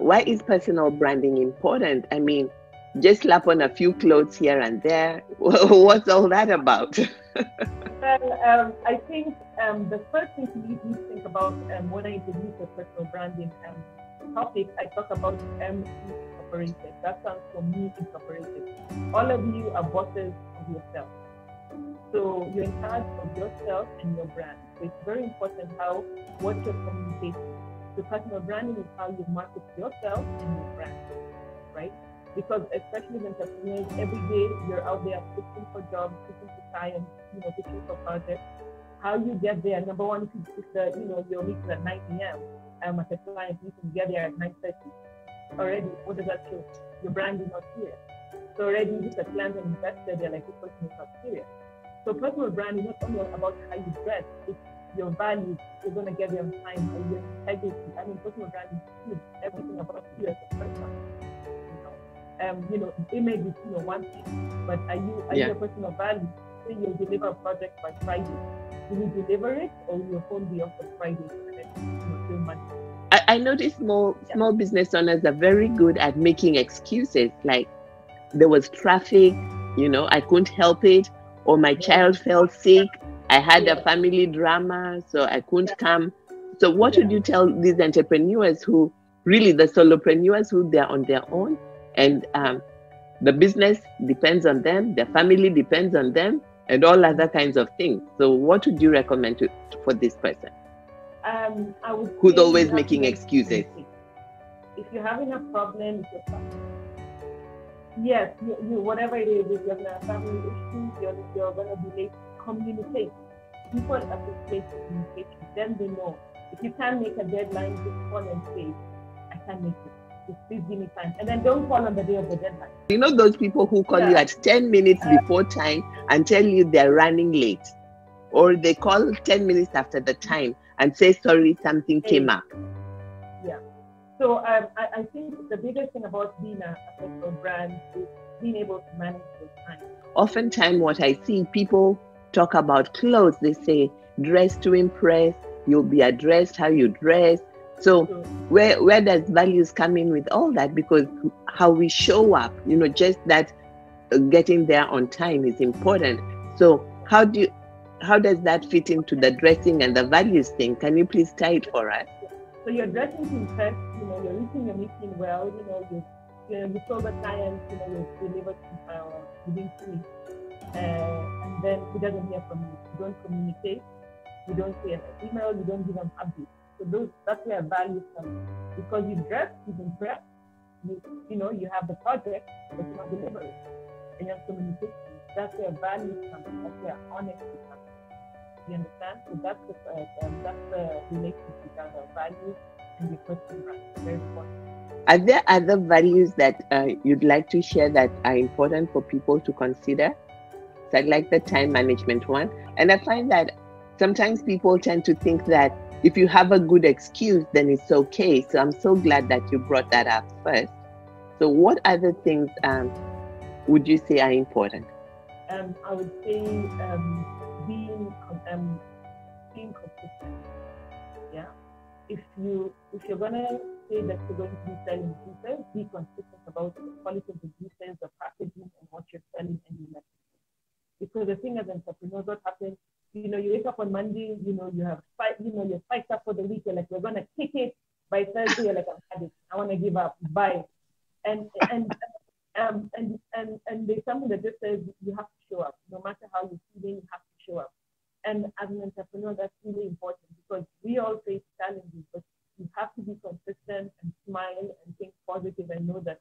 why is personal branding important? I mean, just slap on a few clothes here and there. What's all that about? Well, I think the first thing you need to think about when I introduce the personal branding topic, I talk about ME Incorporated. That stands for Me Incorporated. All of you are bosses of yourself. So you're in charge of yourself and your brand. So it's very important what you're communicating. So personal branding is how you market yourself and your brand, right? Because especially as entrepreneurs, every day you're out there looking for jobs, looking for clients, looking for projects. How you get there? Number one, if your meeting at 9 a.m. At a client, you can get there at 9:30. Already, what does that show? Your brand is not here. So already, if a client and investor, they're like, this person is not serious. So personal brand is not only about how you dress, it's your values. You're going to get there on time, or your integrity. I mean, personal brand is everything about you as a person. Image is one thing, but are you a person of value? Say you'll deliver a project by Friday. Will you deliver it, or will your phone be off on Friday and then still money? I notice small business owners are very good at making excuses, like there was traffic, I couldn't help it, or my child fell sick, I had a family drama, so I couldn't come. So what would you tell these entrepreneurs who really, the solopreneurs who they're on their own, and the business depends on them, their family depends on them, and all other kinds of things. So what would you recommend for this person? I would who's always making excuses? If you're having a problem with your family, yes, you whatever it is, if you're having a family issue, you're going to be late. Communicate. People appreciate communication. Then they know. If you can't make a deadline, just call and say, I can't make it. Just please give me time. And then don't call on the day of the deadline. You know those people who call you at 10 minutes before time and tell you they're running late? Or they call 10 minutes after the time and say, sorry, something came up. Yeah. So I think the biggest thing about being a personal brand is being able to manage your time. Oftentimes what I see, people talk about clothes. They say, dress to impress. You'll be addressed how you dress. So where does values come in with all that? Because how we show up, just that getting there on time is important. So how does that fit into the dressing and the values thing? Can you please tie it for us? So you're dressing to impress, you're reaching your meeting well, you told the client, you delivered within 2 weeks. And then he doesn't hear from you. You don't communicate, you don't say an email, you don't give them updates. So that's where values come in. Because you dress, you've impressed, you have the project, but you're not delivering. And you have communication. That's where values come in. That's where honesty comes in. You understand? So that's the relationship between the values and your personal brand. Very important. Are there other values that you'd like to share that are important for people to consider? So I'd like the time management one. And I find that sometimes people tend to think that if you have a good excuse, then it's okay. So I'm so glad that you brought that up first. So what other things would you say are important? I would say being consistent. Yeah. If you're gonna say that you're going to be selling juices, be consistent about the quality of the juices, the packaging, and what you're selling and your messaging. Because the thing as entrepreneurs, what happens, you wake up on Monday, you have you're spiked up for the week, you're like, we're gonna kick it. By Thursday, you're like, I've had it, I want to give up. Bye. And there's something that just says you have to show up. No matter how you're feeling, you have to show up. And as an entrepreneur, that's really important because we all face challenges, but you have to be consistent and smile and think positive and know that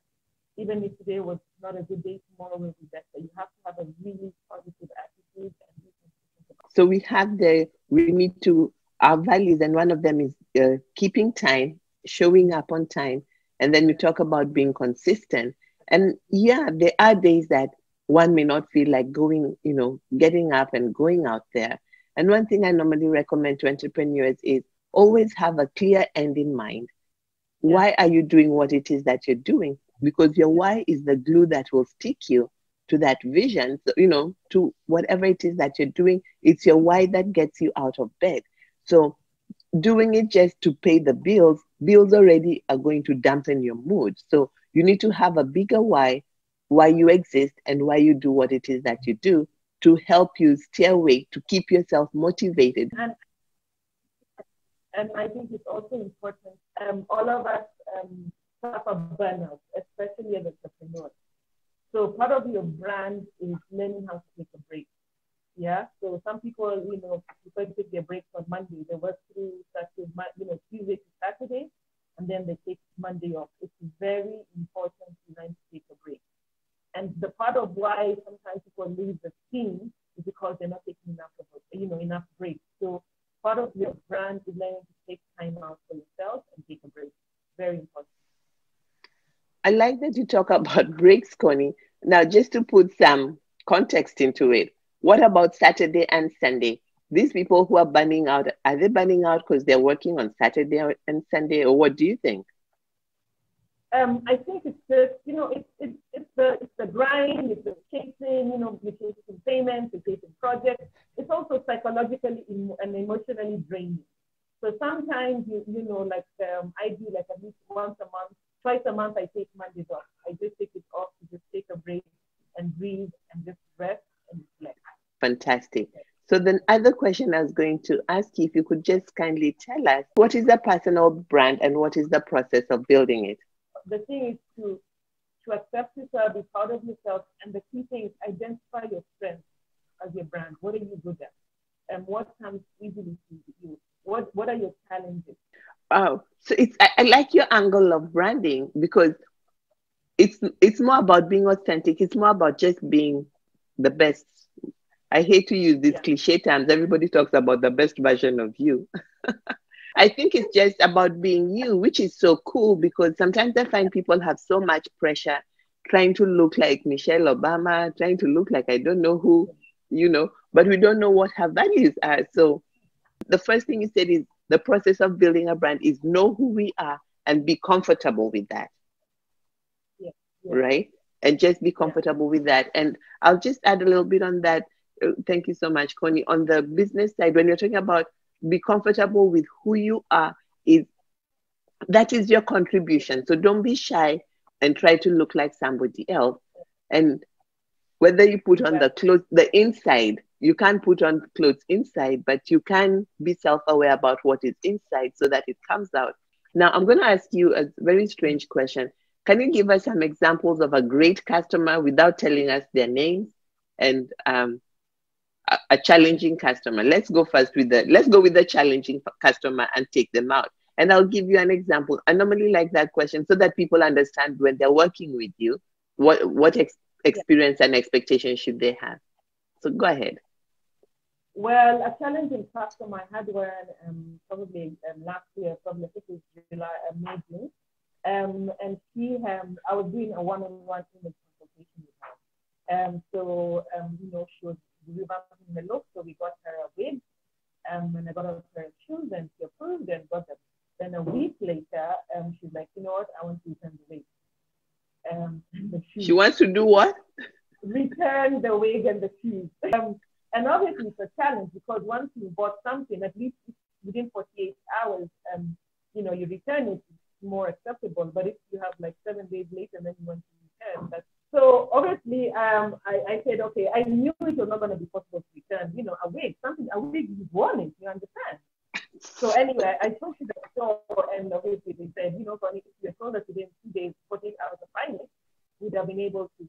even if today was not a good day, tomorrow will be better. You have to have a really positive attitude and be consistent. So we need to, our values, and one of them is keeping time, showing up on time. And then we talk about being consistent. And there are days that one may not feel like going, getting up and going out there. And one thing I normally recommend to entrepreneurs is always have a clear end in mind. Yeah. Why are you doing what it is that you're doing? Because your why is the glue that will stick you to that vision, so, to whatever it is that you're doing. It's your why that gets you out of bed. So doing it just to pay the bills bills already are going to dampen your mood. So you need to have a bigger why you exist and why you do what it is that you do to help you stay awake, to keep yourself motivated. And I think it's also important. All of us suffer burnout, especially as entrepreneurs. So part of your brand is learning how to take a break. Yeah. So some people, prefer to take their breaks on Monday. They work through Tuesday to Saturday, and then they take Monday off. It's very important to learn to take a break. And the part of why sometimes people leave the team is because they're not taking enough breaks. So part of your brand is learning to take time out for yourself and take a break. Very important. I like that you talk about breaks, Connie. Now, just to put some context into it, what about Saturday and Sunday? These people who are burning out, are they burning out because they're working on Saturday and Sunday, or what do you think? I think it's just, it's the grind, it's the chasing, you're chasing payments, you're chasing projects. It's also psychologically and emotionally draining. So sometimes, I do like at least once a month, twice a month, I take Mondays off. I just take it off to just take a break and breathe and just rest and reflect. Fantastic. So the other question I was going to ask you, if you could just kindly tell us, what is a personal brand and what is the process of building it? The thing is to accept yourself, be proud of yourself, and the key thing is identify your strengths as your brand. What are you good at? And what comes easily to you? What are your challenges? Oh, so I like your angle of branding because it's more about being authentic. It's more about just being the best. I hate to use these cliche terms. Everybody talks about the best version of you. I think it's just about being you, which is so cool because sometimes I find people have so much pressure trying to look like Michelle Obama, trying to look like I don't know who, but we don't know what her values are. So the first thing you said is the process of building a brand is know who we are and be comfortable with that. Right? And just be comfortable with that. And I'll just add a little bit on that. Thank you so much, Connie. On the business side, when you're talking about be comfortable with who you are, that is your contribution. So don't be shy and try to look like somebody else. And whether you put on the clothes, the inside, you can't put on clothes inside, but you can be self-aware about what is inside so that it comes out. Now, I'm going to ask you a very strange question. Can you give us some examples of a great customer without telling us their names and a challenging customer? Let's go with the challenging customer and take them out. And I'll give you an example. I normally like that question so that people understand when they're working with you, what experience and expectation should they have. So go ahead. Well, a challenging customer I had one probably last year, probably I think it was July, May, June. And I was doing a one-on-one image consultation with her. She was revamping the look, so we got her a wig, and I got her shoes, and she approved and got them. Then a week later, she's like, you know what, I want to return the wig. She wants to do what? Return the wig and the shoes. And obviously it's a challenge because once you bought something, at least within 48 hours, you return it, it's more acceptable. But if you have like 7 days later and then you want to return, so obviously I said, okay, I knew it was not going to be possible to return, a wig, you've worn it, you understand? So anyway, I talked to the store and obviously they said, Connie, if you had told us within 2 days, 48 hours of finding it, we'd have been able to,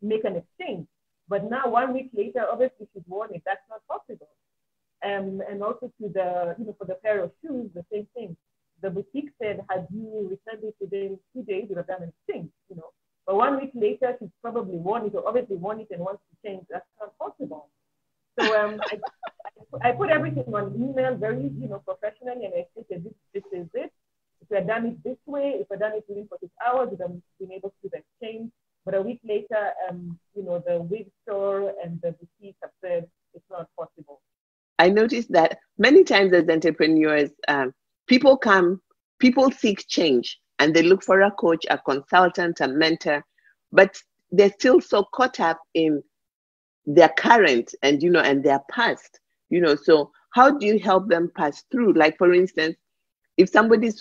make an exchange. But now 1 week later, obviously she's worn it. That's not possible. And also to the, for the pair of shoes, the same thing. The boutique said, had you returned it within 2 days, you'd have done an exchange, But 1 week later, she's probably worn it or obviously worn it and wants to change. That's not possible. So I put everything on email very, professionally, and I stated this is it. If we had done it this way, if we had done it within 48 hours, we'd have been able to do the exchange. But a week later, the wig store and the boutique have said it's not possible. I noticed that many times as entrepreneurs, people seek change and they look for a coach, a consultant, a mentor, but they're still so caught up in their current and their past, so how do you help them pass through? Like, for instance, if somebody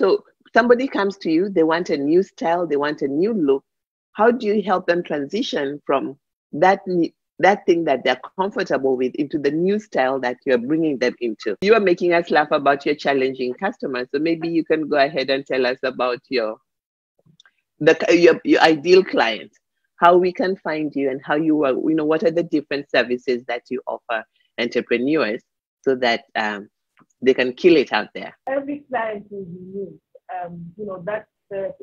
comes to you, they want a new style, they want a new look, how do you help them transition from that thing that they're comfortable with into the new style that you're bringing them into? You are making us laugh about your challenging customers, so maybe you can go ahead and tell us about your ideal client, how we can find you, and how you are, what are the different services that you offer entrepreneurs so that they can kill it out there. Every client is unique. That's the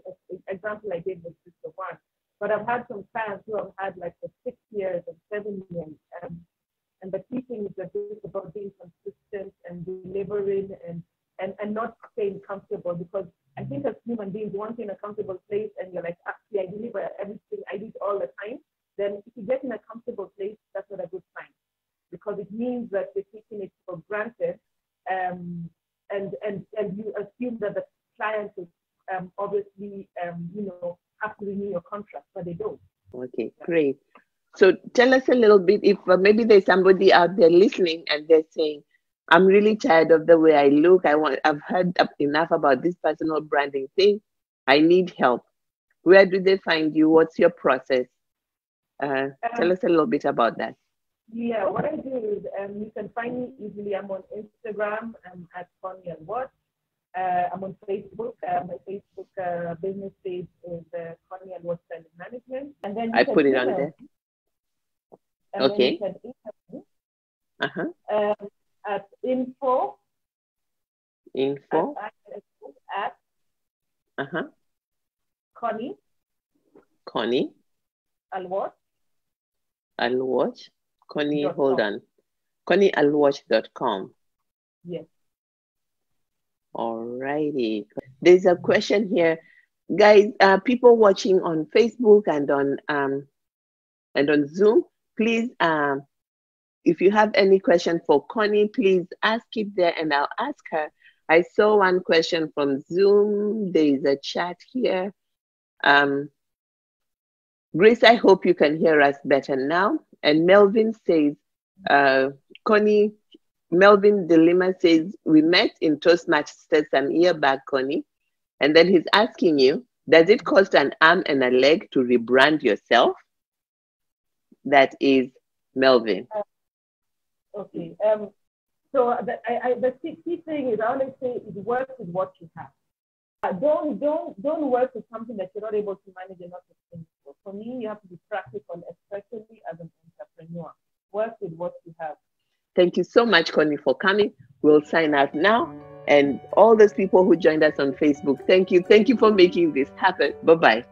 example I gave was just the one. But I've had some clients who have had like for 6 years and 7 years. And the key thing is that it's about being consistent and delivering and not staying comfortable, because I think as human beings, once you're in a comfortable place and you're like, actually, I deliver everything, I do it all the time, then if you get in a comfortable place, that's not a good sign, because it means that you're taking it for granted, and you assume that the client is obviously, have to renew your contract, but they don't. Okay, great. So tell us a little bit, if maybe there's somebody out there listening and they're saying, I'm really tired of the way I look. I've heard enough about this personal branding thing. I need help. Where do they find you? What's your process? Tell us a little bit about that. Yeah, what I do is you can find me easily. I'm on Instagram. I'm at Connie and Watch. I'm on Facebook. My Facebook business page is Connie and Watch Brand Management. And then I put it on there. Okay. Then you can email me. At info at Connie Alwatch. Connie, hold on. ConnieAlwatch.com. Yes. All righty. There's a question here, guys. People watching on Facebook and on Zoom, please. If you have any question for Connie, please ask it there and I'll ask her. I saw one question from Zoom. There is a chat here. Grace, I hope you can hear us better now. And Melvin says, Connie, Melvin Delima says, we met in Toastmasters some year back, Connie. And then he's asking you, does it cost an arm and a leg to rebrand yourself? That is Melvin. Okay. So the key thing is, I always say, is work with what you have. Don't work with something that you're not able to manage and not sustainable. For me, you have to be practical, especially as an entrepreneur. Work with what you have. Thank you so much, Connie, for coming. We'll sign out now. And all those people who joined us on Facebook, thank you. Thank you for making this happen. Bye-bye.